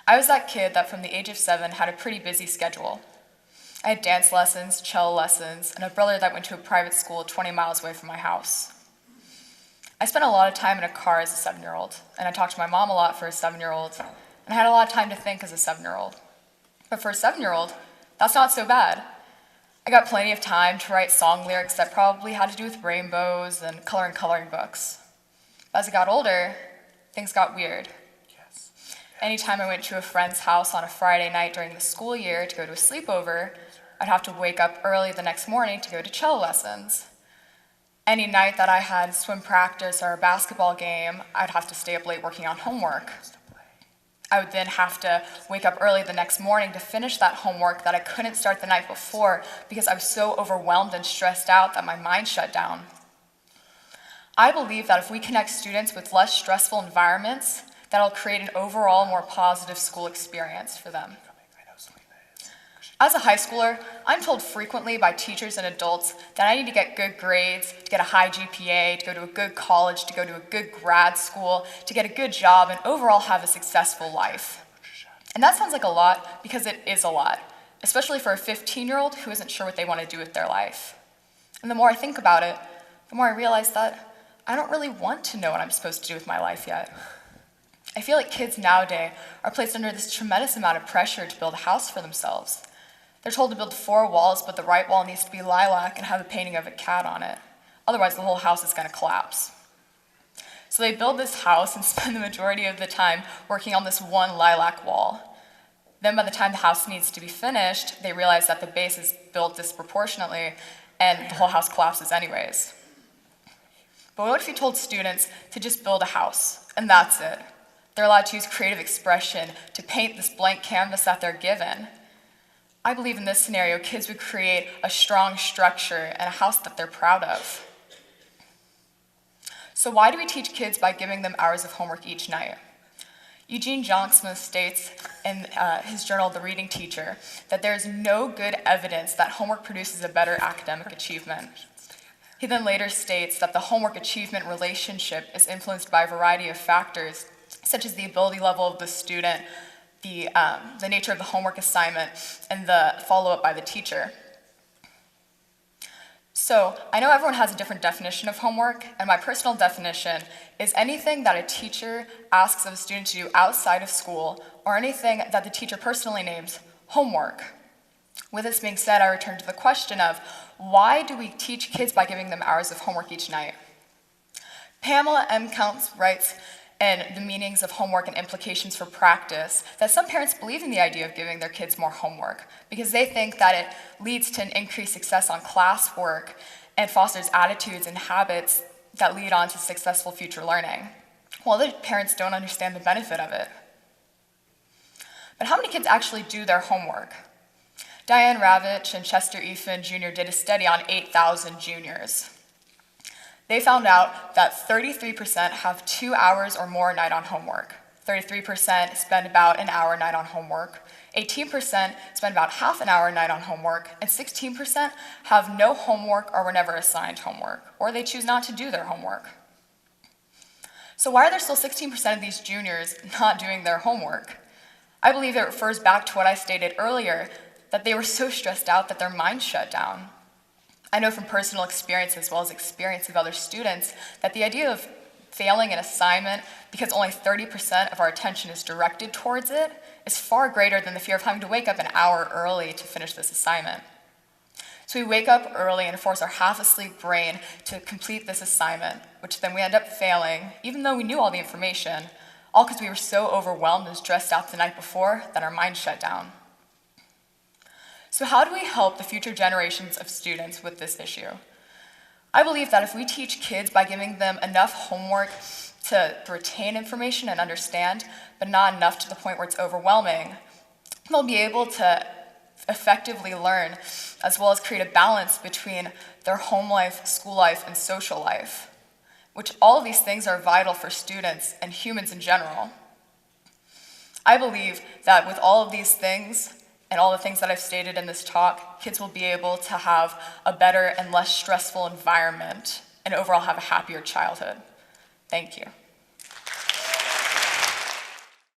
I was that kid that from the age of 7 had a pretty busy schedule. I had dance lessons, cello lessons, and a brother that went to a private school 20 miles away from my house. I spent a lot of time in a car as a 7-year-old, and I talked to my mom a lot for a 7-year-old, and I had a lot of time to think as a 7-year-old. But for a 7-year-old, that's not so bad. I got plenty of time to write song lyrics that probably had to do with rainbows and coloring books. But as I got older, things got weird. Anytime I went to a friend's house on a Friday night during the school year to go to a sleepover, I'd have to wake up early the next morning to go to cello lessons. Any night that I had swim practice or a basketball game, I'd have to stay up late working on homework. I would then have to wake up early the next morning to finish that homework that I couldn't start the night before because I was so overwhelmed and stressed out that my mind shut down. I believe that if we connect students with less stressful environments, that'll create an overall more positive school experience for them. As a high schooler, I'm told frequently by teachers and adults that I need to get good grades, to get a high GPA, to go to a good college, to go to a good grad school, to get a good job, and overall have a successful life. And that sounds like a lot because it is a lot, especially for a 15-year-old who isn't sure what they want to do with their life. And the more I think about it, the more I realize that I don't really want to know what I'm supposed to do with my life yet. I feel like kids nowadays are placed under this tremendous amount of pressure to build a house for themselves. They're told to build 4 walls, but the right wall needs to be lilac and have a painting of a cat on it. Otherwise, the whole house is going to collapse. So they build this house and spend the majority of the time working on this one lilac wall. Then by the time the house needs to be finished, they realize that the base is built disproportionately and the whole house collapses anyways. But what if you told students to just build a house, and that's it? They're allowed to use creative expression to paint this blank canvas that they're given. I believe in this scenario, kids would create a strong structure and a house that they're proud of. So why do we teach kids by giving them hours of homework each night? Eugene Johnsmith states in his journal, The Reading Teacher, that there is no good evidence that homework produces a better academic achievement. He then later states that the homework achievement relationship is influenced by a variety of factors, such as the ability level of the student, the nature of the homework assignment, and the follow-up by the teacher. So I know everyone has a different definition of homework, and my personal definition is anything that a teacher asks of a student to do outside of school, or anything that the teacher personally names homework. With this being said, I return to the question of why do we teach kids by giving them hours of homework each night? Pamela M. Counts writes in The Meanings of Homework and Implications for Practice that some parents believe in the idea of giving their kids more homework because they think that it leads to an increased success on classwork and fosters attitudes and habits that lead on to successful future learning. Well, other parents don't understand the benefit of it. But how many kids actually do their homework? Diane Ravitch and Chester Effen Jr. did a study on 8,000 juniors. They found out that 33% have 2 hours or more a night on homework. 33% spend about an hour a night on homework. 18% spend about half an hour a night on homework. And 16% have no homework or were never assigned homework, or they choose not to do their homework. So why are there still 16% of these juniors not doing their homework? I believe it refers back to what I stated earlier, that they were so stressed out that their minds shut down. I know from personal experience as well as experience of other students that the idea of failing an assignment because only 30% of our attention is directed towards it is far greater than the fear of having to wake up an hour early to finish this assignment. So we wake up early and force our half-asleep brain to complete this assignment, which then we end up failing, even though we knew all the information, all because we were so overwhelmed and stressed out the night before that our minds shut down. So how do we help the future generations of students with this issue? I believe that if we teach kids by giving them enough homework to retain information and understand, but not enough to the point where it's overwhelming, they'll be able to effectively learn, as well as create a balance between their home life, school life, and social life, which all of these things are vital for students and humans in general. I believe that with all of these things, and all the things that I've stated in this talk, kids will be able to have a better and less stressful environment and overall have a happier childhood. Thank you.